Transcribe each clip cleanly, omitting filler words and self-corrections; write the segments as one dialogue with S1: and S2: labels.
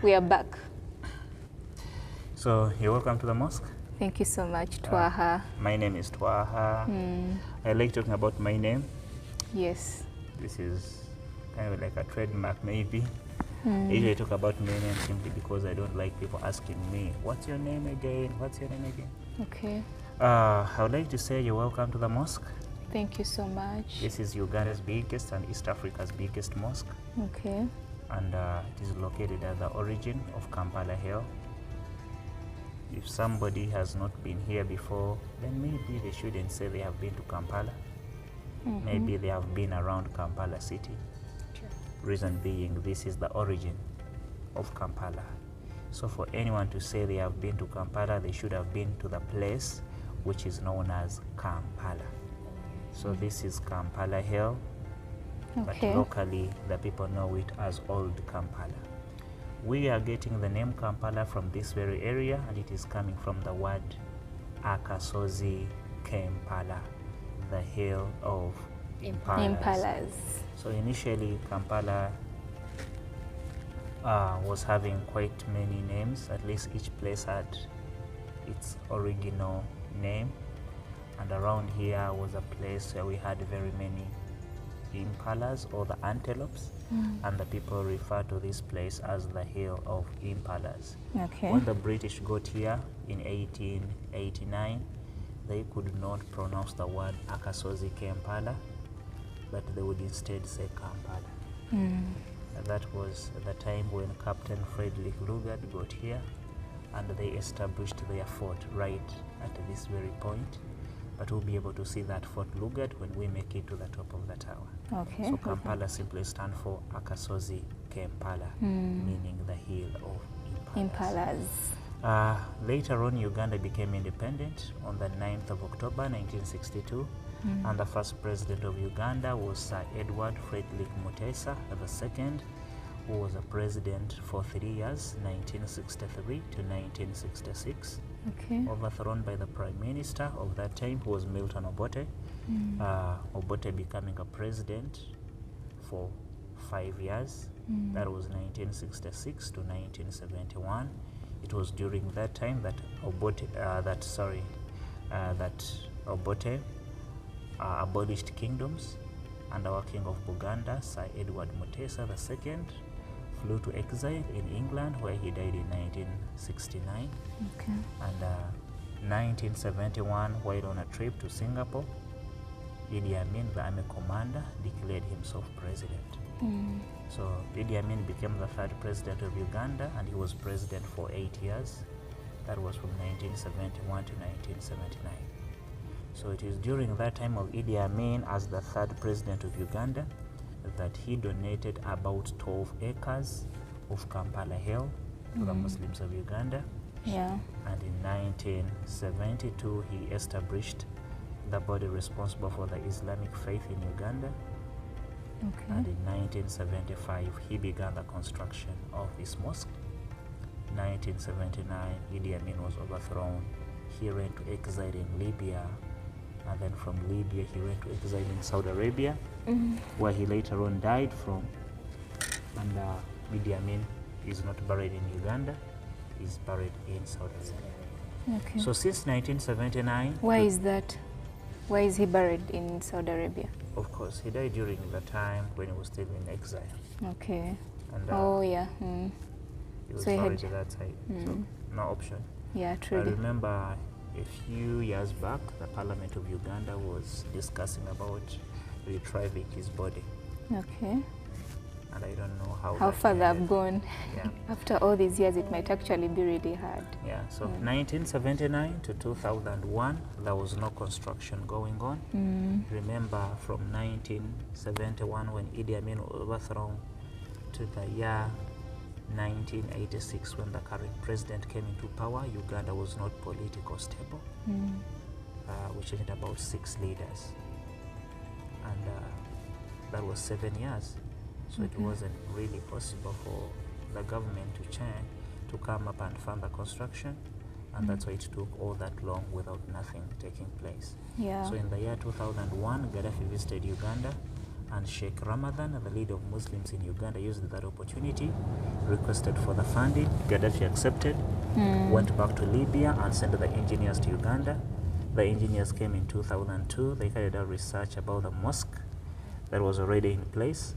S1: We are back.
S2: So you're welcome to the mosque.
S1: Thank you so much, Twaha.
S2: My name is Twaha. I like talking about my name.
S1: Yes.
S2: This is kind of like a trademark maybe. I usually talk about my name simply because I don't like people asking me, what's your name again? What's your name again?
S1: Okay.
S2: I would like to say you're welcome to the mosque.
S1: Thank you so much.
S2: This is Uganda's biggest and East Africa's biggest mosque.
S1: Okay.
S2: And it is located at the origin of Kampala Hill. If somebody has not been here before, then maybe they shouldn't say they have been to Kampala. Maybe they have been around Kampala city.
S1: Sure.
S2: Reason being, this is the origin of Kampala. So for anyone to say they have been to Kampala, they should have been to the place which is known as Kampala. So this is Kampala Hill, but locally the people know it as Old Kampala. We are getting the name Kampala from this very area, and it is coming from the word Akasozi Kampala, the hill of Impalas. So initially Kampala was having quite many names. At least each place had its original name, and around here was a place where we had very many Impalas, or the Antelopes, and the people refer to this place as the Hill of Impalas.
S1: Okay.
S2: When the British got here in 1889, they could not pronounce the word Akasozi Kampala, but they would instead say Kampala. And that was the time when Captain Frederick Lugard got here, and they established their fort right at this very point. But we'll be able to see that Fort Lugard when we make it to the top of the tower.
S1: Okay.
S2: So Kampala simply stands for Akasozi Kampala, meaning the hill of Impalas. Later on, Uganda became independent on the 9th of October 1962, and the first president of Uganda was Sir Edward Frederick Muteesa II, who was a president for 3 years, 1963 to 1966.
S1: Okay.
S2: Overthrown by the prime minister of that time, who was Milton Obote. Obote becoming a president for 5 years. That was 1966 to 1971. It was during that time that Obote abolished kingdoms, and our king of Buganda, Sir Edward Muteesa II, flew to exile in England, where he died in 1969.
S1: Okay.
S2: And 1971, while on a trip to Singapore, Idi Amin, the army commander, declared himself president. So Idi Amin became the third president of Uganda, and he was president for 8 years. That was from 1971 to 1979. So it is during that time of Idi Amin as the third president of Uganda that he donated about 12 acres of Kampala Hill to the Muslims of Uganda.
S1: Yeah.
S2: And in 1972, he established the body responsible for the Islamic faith in Uganda.
S1: Okay.
S2: And in 1975, he began the construction of this mosque. 1979, Idi Amin was overthrown. He went to exile in Libya, and then from Libya he went to exile in Saudi Arabia, where he later on died from. And Idi Amin is not buried in Uganda, he's buried in Saudi Arabia.
S1: Okay.
S2: So since 1979...
S1: Why is that? Why is he buried in Saudi Arabia?
S2: Of course, he died during the time when he was still in exile.
S1: Okay.
S2: And he was
S1: So
S2: buried at that side, so no option.
S1: Yeah,
S2: I
S1: truly.
S2: remember a few years back, the Parliament of Uganda was discussing about retrieving his body.
S1: Okay.
S2: And I don't know how
S1: far
S2: that
S1: they've
S2: ended.
S1: gone.
S2: Yeah.
S1: After all these years, it might actually be really hard.
S2: Yeah, so 1979 to 2001, there was no construction going on. Remember, from 1971, when Idi Amin was overthrown, to the year 1986, when the current president came into power, Uganda was not politically stable. We changed about 6 leaders. And that was 7 years. So it wasn't really possible for the government to change, to come up and fund the construction, and that's why it took all that long without nothing taking place.
S1: Yeah.
S2: So in the year 2001, Gaddafi visited Uganda, And Sheikh Ramadan, the leader of Muslims in Uganda, used that opportunity, requested for the funding. Gaddafi accepted, went back to Libya and sent the engineers to Uganda. The engineers came in 2002. They carried out research about the mosque that was already in place.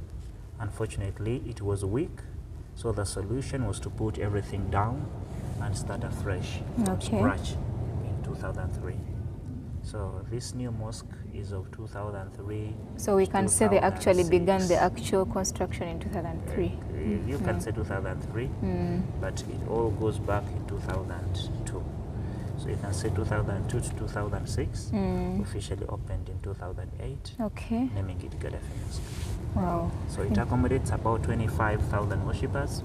S2: Unfortunately, it was weak, so the solution was to put everything down and start afresh from scratch in 2003. So this new mosque is of 2003.
S1: So we can say they actually began the actual construction in 2003.
S2: You can say 2003, but it all goes back in 2002. So you can say 2002 to 2006, officially opened in 2008, naming it Gaddafi Mosque.
S1: Wow.
S2: So it accommodates about 25,000 worshippers,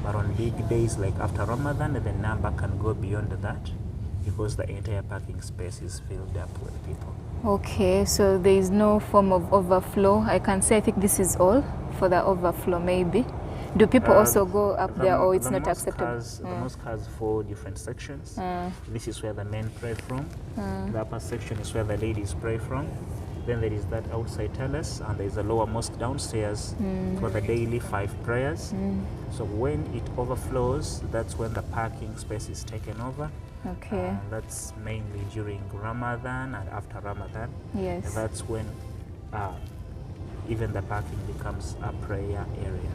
S2: but on big days like after Ramadan, the number can go beyond that because the entire parking space is filled up with people. Okay, so there is no form of overflow. I can say I think this is all for the overflow maybe. Do people also go up there, or it's not acceptable? The mosque has 4 different sections. This is where the men pray from. The upper section is where the ladies pray from. Then there is that outside terrace, and there is a lower mosque downstairs for the daily 5 prayers. So when it overflows, that's when the parking space is taken over. Okay. That's mainly during Ramadan and after Ramadan. Yes. That's when even the parking becomes a prayer area.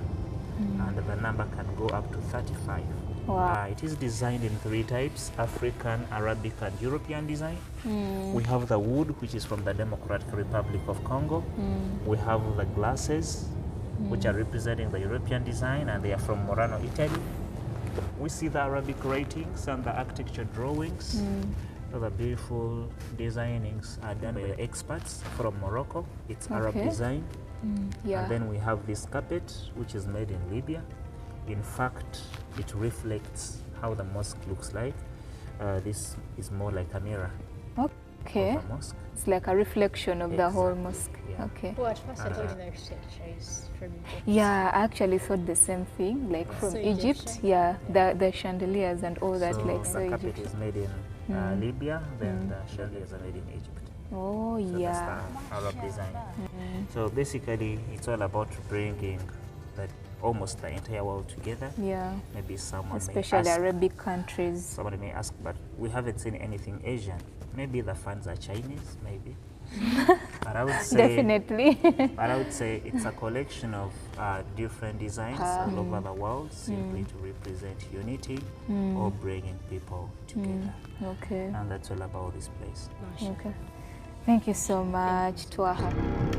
S2: And the number can go up to 35. Wow. It is designed in 3 types: African, Arabic, and European design. We have the wood, which is from the Democratic Republic of Congo. We have the glasses, which are representing the European design, and they are from Murano, Italy. We see the Arabic writings and the architecture drawings. The beautiful designings are done by experts from Morocco. It's Arab design. And then we have this carpet, which is made in Libya. In fact, it reflects how the mosque looks like. This is more like a mirror. Okay. Of the mosque. It's like a reflection of the whole mosque. Yeah. Okay.
S3: Well, at first I thought the architecture is from Egypt.
S1: Yeah, I actually thought the same thing, like from Egypt. Yeah, the chandeliers and all that, like so.
S2: The carpet is made in Libya, then the chandeliers are made in Egypt.
S1: Oh, so yeah.
S2: That's the Arab design. So basically, it's all about bringing almost the entire world together. Yeah. Maybe someone
S1: especially
S2: may ask,
S1: Arabic countries.
S2: Somebody may ask, but we haven't seen anything Asian. Maybe the fans are Chinese, maybe. But I would say
S1: definitely.
S2: But I would say it's a collection of different designs all over the world, simply to represent unity or bringing people together. Okay. And that's all about this place.
S1: Okay. Thank you so much, Twaha.